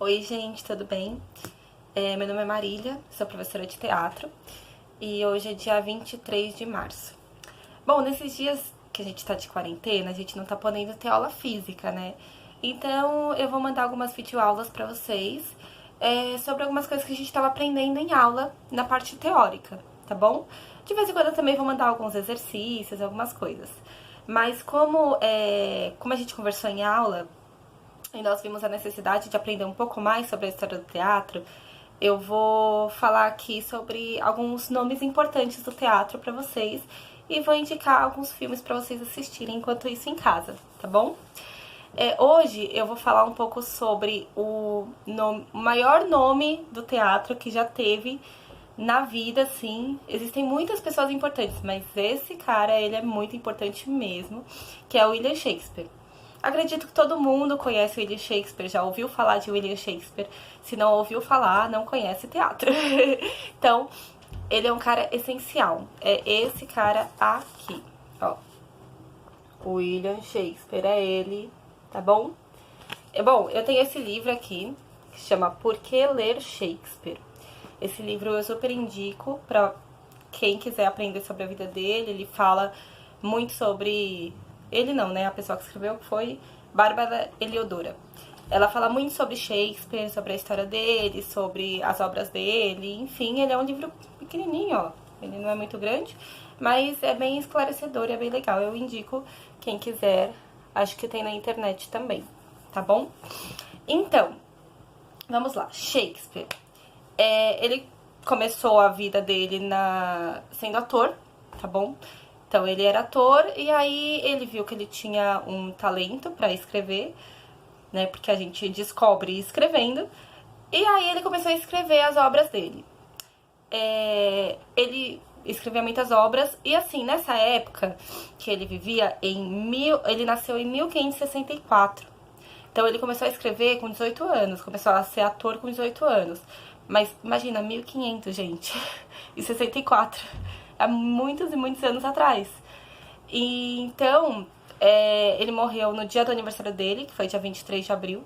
Oi, gente, tudo bem? Meu nome é Marília, sou professora de teatro e hoje é dia 23 de março. Bom, nesses dias que a gente tá de quarentena, a gente não tá podendo ter aula física, né? Então eu vou mandar algumas videoaulas pra vocês sobre algumas coisas que a gente tava aprendendo em aula na parte teórica, tá bom? De vez em quando eu também vou mandar alguns exercícios, algumas coisas. Mas como a gente conversou em aula, e nós vimos a necessidade de aprender um pouco mais sobre a história do teatro, eu vou falar aqui sobre alguns nomes importantes do teatro para vocês e vou indicar alguns filmes para vocês assistirem enquanto isso em casa, tá bom? Hoje eu vou falar um pouco sobre o maior nome do teatro que já teve na vida, sim. Existem muitas pessoas importantes, mas esse cara, ele é muito importante mesmo, que é o William Shakespeare. Acredito que todo mundo conhece William Shakespeare, já ouviu falar de William Shakespeare. Se não ouviu falar, não conhece teatro. Então, ele é um cara essencial. É esse cara aqui, ó. O William Shakespeare é ele, tá bom? Bom, eu tenho esse livro aqui, que chama Por que Ler Shakespeare? Esse livro eu super indico pra quem quiser aprender sobre a vida dele. Ele fala muito sobre... Ele não, né? A pessoa que escreveu foi Bárbara Heliodora. Ela fala muito sobre Shakespeare, sobre a história dele, sobre as obras dele. Enfim, ele é um livro pequenininho, ó. Ele não é muito grande, mas é bem esclarecedor e é bem legal. Eu indico quem quiser. Acho que tem na internet também, tá bom? Então, vamos lá. Shakespeare. Ele começou a vida dele sendo ator, tá bom? Então, ele era ator e aí ele viu que ele tinha um talento pra escrever, né? Porque a gente descobre escrevendo. E aí ele começou a escrever as obras dele. Ele escrevia muitas obras e assim, nessa época que ele vivia, ele nasceu em 1564. Então, ele começou a escrever com 18 anos, começou a ser ator com 18 anos. Mas imagina, 1500, gente, e 64. Há muitos e muitos anos atrás. E então, ele morreu no dia do aniversário dele, que foi dia 23 de abril.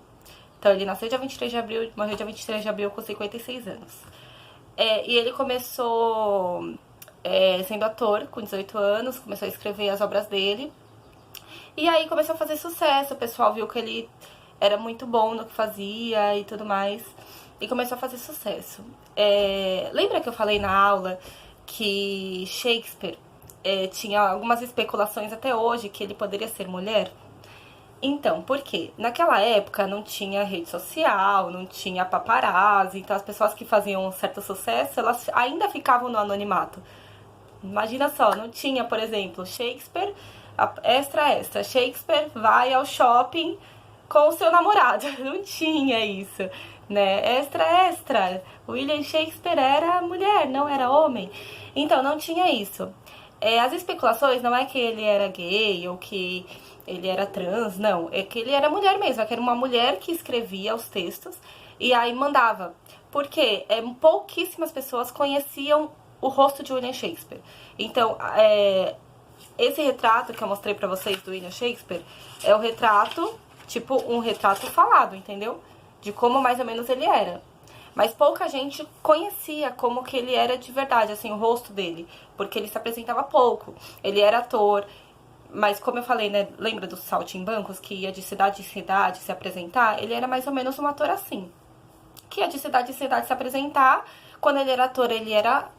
Então, ele nasceu dia 23 de abril, morreu dia 23 de abril com 56 anos. E ele começou sendo ator com 18 anos, começou a escrever as obras dele. E aí começou a fazer sucesso, o pessoal viu que ele era muito bom no que fazia e tudo mais. E começou a fazer sucesso. Lembra que eu falei na aula que Shakespeare tinha algumas especulações até hoje que ele poderia ser mulher? Então, por quê? Naquela época não tinha rede social, não tinha paparazzi, então as pessoas que faziam um certo sucesso, elas ainda ficavam no anonimato. Imagina só, não tinha, por exemplo, Shakespeare, extra, Shakespeare vai ao shopping com o seu namorado. Não tinha isso, né? Extra, William Shakespeare era mulher, não era homem. Então, não tinha isso. As especulações não é que ele era gay ou que ele era trans, não. É que ele era mulher mesmo, é que era uma mulher que escrevia os textos e aí mandava. Porque pouquíssimas pessoas conheciam o rosto de William Shakespeare. Então, esse retrato que eu mostrei pra vocês do William Shakespeare é o retrato, tipo um retrato falado, entendeu? De como mais ou menos ele era. Mas pouca gente conhecia como que ele era de verdade, assim, o rosto dele. Porque ele se apresentava pouco. Ele era ator, mas como eu falei, né, lembra dos saltimbancos que ia de cidade em cidade se apresentar? Ele era mais ou menos um ator assim. Que ia de cidade em cidade se apresentar. Quando ele era ator, ele era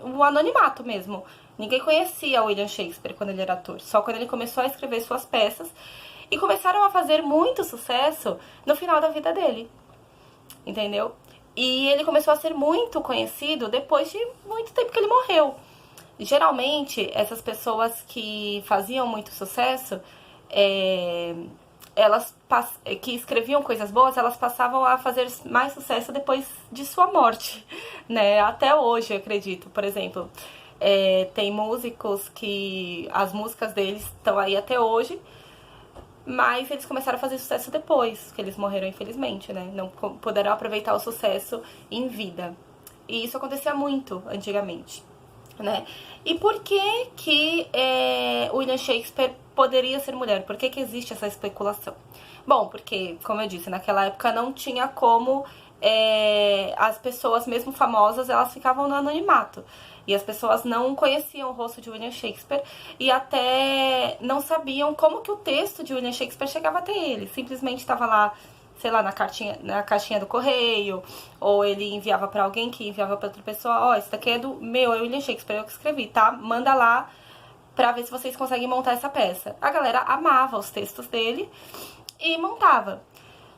o anonimato mesmo. Ninguém conhecia o William Shakespeare quando ele era ator. Só quando ele começou a escrever suas peças. E começaram a fazer muito sucesso no final da vida dele. Entendeu? E ele começou a ser muito conhecido depois de muito tempo que ele morreu. Geralmente, essas pessoas que faziam muito sucesso, que escreviam coisas boas, elas passavam a fazer mais sucesso depois de sua morte, né? Até hoje, eu acredito. Por exemplo, tem músicos que as músicas deles estão aí até hoje, mas eles começaram a fazer sucesso depois, que eles morreram, infelizmente, né? Não puderam aproveitar o sucesso em vida. E isso acontecia muito antigamente, né? E por que William Shakespeare poderia ser mulher? Por que existe essa especulação? Bom, porque, como eu disse, naquela época não tinha como as pessoas, mesmo famosas, elas ficavam no anonimato. E as pessoas não conheciam o rosto de William Shakespeare e até não sabiam como que o texto de William Shakespeare chegava até ele. Simplesmente estava lá, sei lá, na caixinha do correio, ou ele enviava pra alguém que enviava pra outra pessoa, ó, esse daqui é é William Shakespeare, eu que escrevi, tá? Manda lá pra ver se vocês conseguem montar essa peça. A galera amava os textos dele e montava.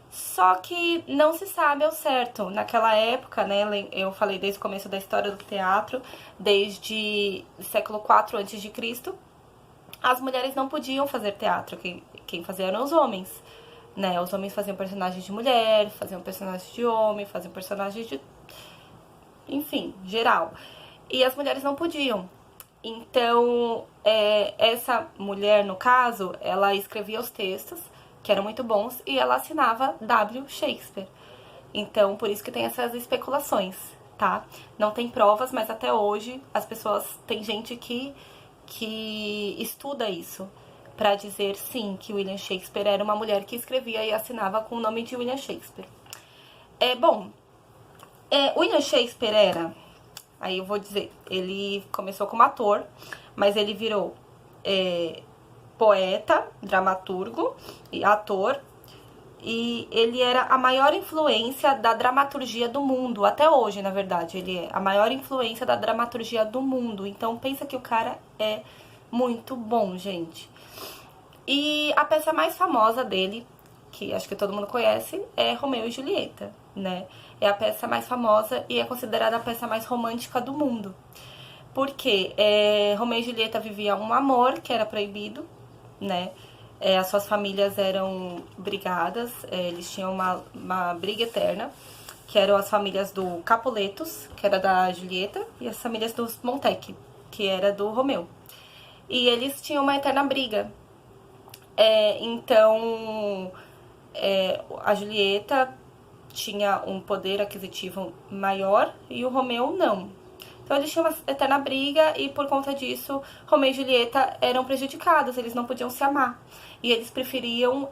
Só que não se sabe ao certo. Naquela época, né, eu falei desde o começo da história do teatro, desde o século IV a.C., as mulheres não podiam fazer teatro, quem fazia eram os homens, né? Os homens faziam personagens de mulher, faziam personagens de homem, faziam personagens de... enfim, geral. E as mulheres não podiam. Então, essa mulher, no caso, ela escrevia os textos, que eram muito bons, e ela assinava W. Shakespeare. Então, por isso que tem essas especulações, tá? Não tem provas, mas até hoje as pessoas... tem gente que estuda isso pra dizer, sim, que William Shakespeare era uma mulher que escrevia e assinava com o nome de William Shakespeare. William Shakespeare era... aí eu vou dizer, ele começou como ator, mas ele virou poeta, dramaturgo e ator, e ele era a maior influência da dramaturgia do mundo, até hoje, na verdade, ele é a maior influência da dramaturgia do mundo, então pensa que o cara é muito bom, gente. E a peça mais famosa dele, que acho que todo mundo conhece, é Romeu e Julieta, né? É a peça mais famosa e é considerada a peça mais romântica do mundo. Porque Romeu e Julieta viviam um amor que era proibido, né? As suas famílias eram brigadas, eles tinham uma briga eterna, que eram as famílias do Capuletos, que era da Julieta, e as famílias dos Montecchi, que era do Romeu. E eles tinham uma eterna briga. Então, a Julieta tinha um poder aquisitivo maior e o Romeu não. Então eles tinham uma eterna briga e por conta disso Romeu e Julieta eram prejudicados, eles não podiam se amar. E eles preferiram,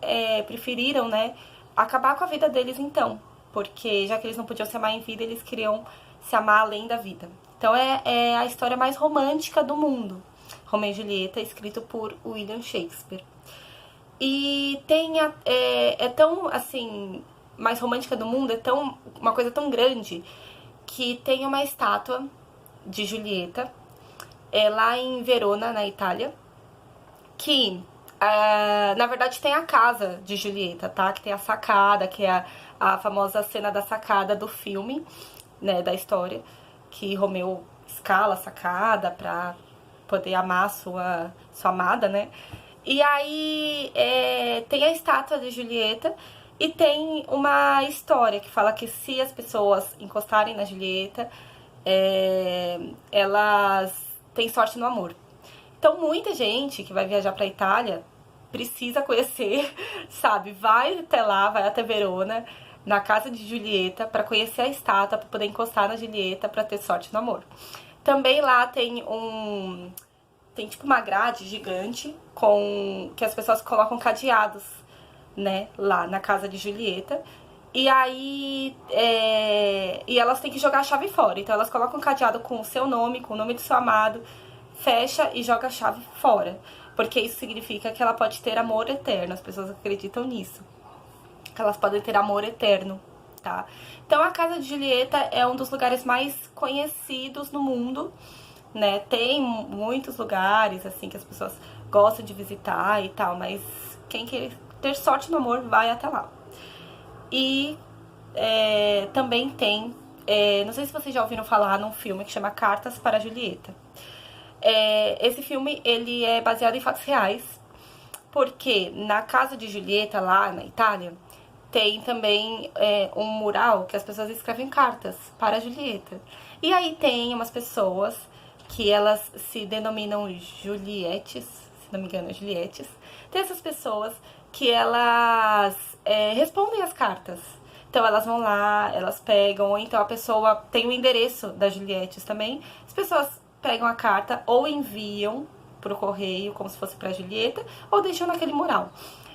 né, acabar com a vida deles então, porque já que eles não podiam se amar em vida, eles queriam se amar além da vida. Então é a história mais romântica do mundo, Romeu e Julieta, escrito por William Shakespeare. E é tão, assim, mais romântica do mundo, uma coisa tão grande, que tem uma estátua de Julieta, lá em Verona, na Itália, que, na verdade, tem a casa de Julieta, tá? Que tem a sacada, que é a famosa cena da sacada do filme, né, da história, que Romeu escala a sacada pra poder amar sua amada, né? E aí tem a estátua de Julieta e tem uma história que fala que se as pessoas encostarem na Julieta, elas têm sorte no amor. Então muita gente que vai viajar pra Itália precisa conhecer, sabe? Vai até lá, vai até Verona, na casa de Julieta, pra conhecer a estátua, pra poder encostar na Julieta, pra ter sorte no amor. Também lá tem tipo uma grade gigante que as pessoas colocam cadeados, né, lá na casa de Julieta. E aí, e elas têm que jogar a chave fora. Então elas colocam um cadeado com o seu nome, com o nome do seu amado, fecha e joga a chave fora. Porque isso significa que ela pode ter amor eterno. As pessoas acreditam nisso. Que elas podem ter amor eterno, tá? Então a casa de Julieta é um dos lugares mais conhecidos no mundo, né? Tem muitos lugares, assim, que as pessoas gostam de visitar e tal, mas quem quer ter sorte no amor vai até lá. E também tem, não sei se vocês já ouviram falar num filme que chama Cartas para Julieta. Esse filme, ele é baseado em fatos reais, porque na casa de Julieta, lá na Itália, tem também um mural que as pessoas escrevem cartas para Julieta. E aí tem umas pessoas que elas se denominam Julietes, se não me engano, Julietes. Tem essas pessoas que elas respondem as cartas. Então elas vão lá, elas pegam, ou então a pessoa tem o endereço da Julietes também. As pessoas pegam a carta ou enviam pro correio, como se fosse pra Julieta, ou deixam naquele mural.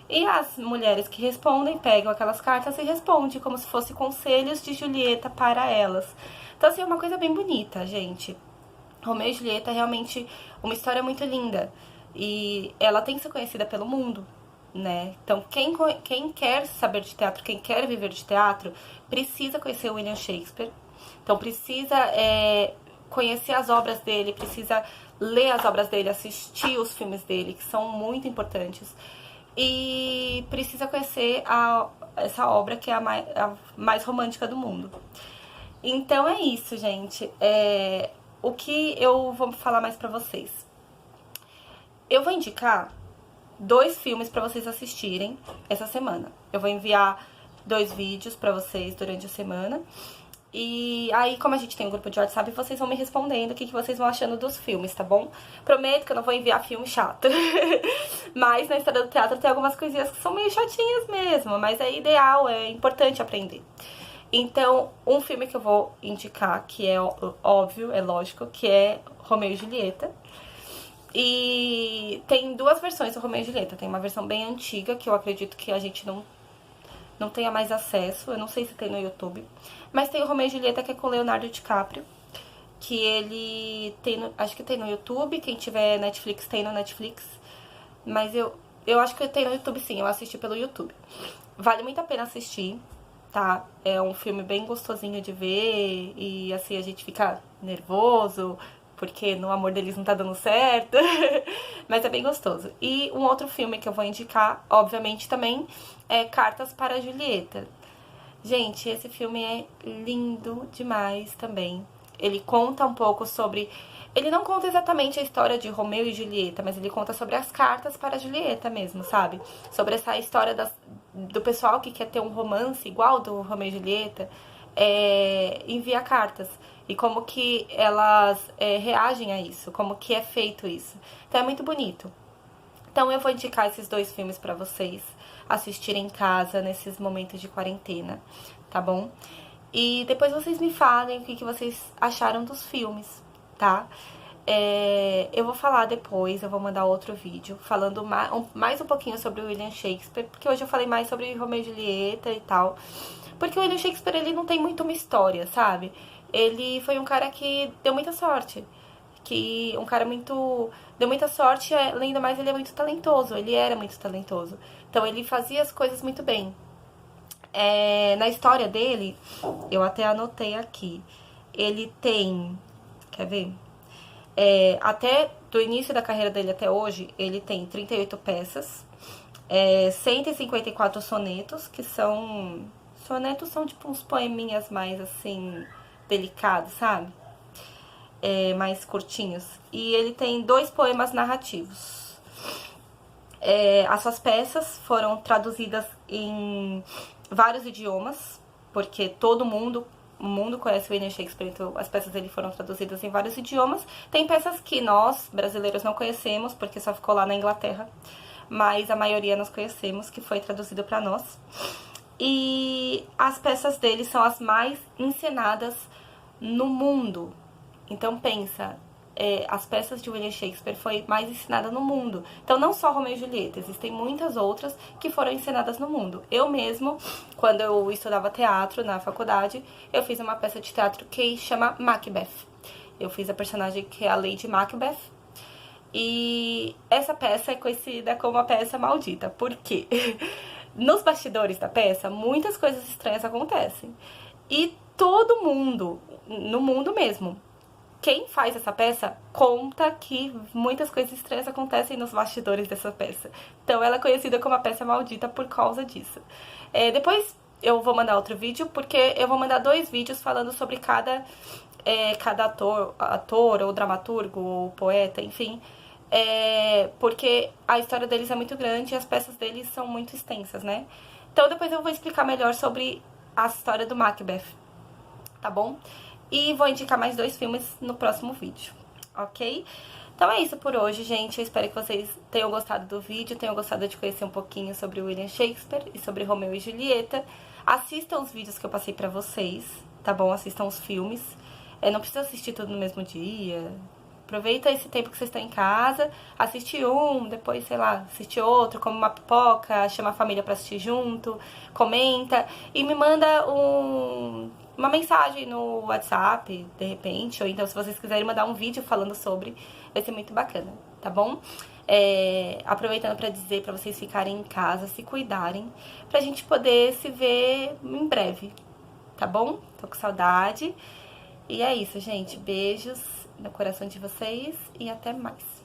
E as mulheres que respondem pegam aquelas cartas e respondem como se fosse conselhos de Julieta para elas. Então, assim, é uma coisa bem bonita, gente. Romeu e Julieta é realmente uma história muito linda. E ela tem que ser conhecida pelo mundo, né? Então, quem quer saber de teatro, quem quer viver de teatro, precisa conhecer o William Shakespeare. Então, precisa conhecer as obras dele, precisa ler as obras dele, assistir os filmes dele, que são muito importantes. E precisa conhecer essa obra que é a mais romântica do mundo. Então é isso, gente. O que eu vou falar mais pra vocês? Eu vou indicar 2 filmes pra vocês assistirem essa semana. Eu vou enviar 2 vídeos pra vocês durante a semana. E aí, como a gente tem um grupo de WhatsApp, vocês vão me respondendo o que vocês vão achando dos filmes, tá bom? Prometo que eu não vou enviar filme chato. Mas na história do teatro tem algumas coisinhas que são meio chatinhas mesmo, mas é ideal, é importante aprender. Então, um filme que eu vou indicar, que é óbvio, é lógico, que é Romeu e Julieta. E tem 2 versões do Romeu e Julieta. Tem uma versão bem antiga, que eu acredito que a gente não tenha mais acesso, eu não sei se tem no YouTube. Mas tem o Romeu e Julieta, que é com o Leonardo DiCaprio, que ele tem, acho que tem no YouTube, quem tiver Netflix tem no Netflix. Mas eu acho que tem no YouTube sim, eu assisti pelo YouTube. Vale muito a pena assistir, tá? É um filme bem gostosinho de ver e assim a gente fica nervoso, porque no amor deles não tá dando certo, mas é bem gostoso. E um outro filme que eu vou indicar, obviamente, também é Cartas para a Julieta. Gente, esse filme é lindo demais também. Ele conta um pouco sobre... Ele não conta exatamente a história de Romeu e Julieta, mas ele conta sobre as cartas para a Julieta mesmo, sabe? Sobre essa história do pessoal que quer ter um romance igual do Romeu e Julieta, envia cartas. E como que elas reagem a isso, como que é feito isso. Então é muito bonito. Então eu vou indicar esses 2 filmes pra vocês assistirem em casa nesses momentos de quarentena, tá bom? E depois vocês me falem o que vocês acharam dos filmes, tá? Eu vou falar depois, eu vou mandar outro vídeo falando mais um pouquinho sobre o William Shakespeare, porque hoje eu falei mais sobre Romeu e Julieta e tal. Porque o William Shakespeare, ele não tem muito uma história, sabe? Ele foi um cara que deu muita sorte. Um cara muito... Deu muita sorte, além do mais, ele é muito talentoso. Ele era muito talentoso. Então, ele fazia as coisas muito bem. Na história dele, eu até anotei aqui. Ele tem... Quer ver? Até do início da carreira dele até hoje, ele tem 38 peças. 154 sonetos, que são... Sonetos são tipo uns poeminhas mais, assim, delicados, sabe? Mais curtinhos. E ele tem 2 poemas narrativos. As suas peças foram traduzidas em vários idiomas, porque todo mundo, o mundo conhece o William Shakespeare, então as peças dele foram traduzidas em vários idiomas. Tem peças que nós, brasileiros, não conhecemos, porque só ficou lá na Inglaterra, mas a maioria nós conhecemos, que foi traduzido para nós. E as peças dele são as mais encenadas no mundo. Então pensa, as peças de William Shakespeare foi mais ensinada no mundo. Então não só Romeu e Julieta, existem muitas outras que foram encenadas no mundo. Eu mesmo, quando eu estudava teatro na faculdade, eu fiz uma peça de teatro que chama Macbeth. Eu fiz a personagem que é a Lady Macbeth. E essa peça é conhecida como a peça maldita. Por quê? Nos bastidores da peça, muitas coisas estranhas acontecem. E todo mundo, no mundo mesmo, quem faz essa peça conta que muitas coisas estranhas acontecem nos bastidores dessa peça. Então ela é conhecida como a peça maldita por causa disso. Depois eu vou mandar outro vídeo, porque eu vou mandar 2 vídeos falando sobre cada ator ou dramaturgo ou poeta, enfim. Porque a história deles é muito grande e as peças deles são muito extensas, né? Então depois eu vou explicar melhor sobre a história do Macbeth, tá bom? E vou indicar mais 2 filmes no próximo vídeo, ok? Então é isso por hoje, gente. Eu espero que vocês tenham gostado do vídeo, tenham gostado de conhecer um pouquinho sobre William Shakespeare e sobre Romeu e Julieta. Assistam os vídeos que eu passei pra vocês, tá bom? Assistam os filmes. Não precisa assistir tudo no mesmo dia, Aproveita esse tempo que vocês estão em casa, assiste um, depois, sei lá, assiste outro, come uma pipoca, chama a família pra assistir junto, comenta e me manda uma mensagem no WhatsApp, de repente, ou então se vocês quiserem mandar um vídeo falando sobre, vai ser muito bacana, tá bom? Aproveitando pra dizer pra vocês ficarem em casa, se cuidarem, pra gente poder se ver em breve, tá bom? Tô com saudade. E é isso, gente. Beijos no coração de vocês e até mais.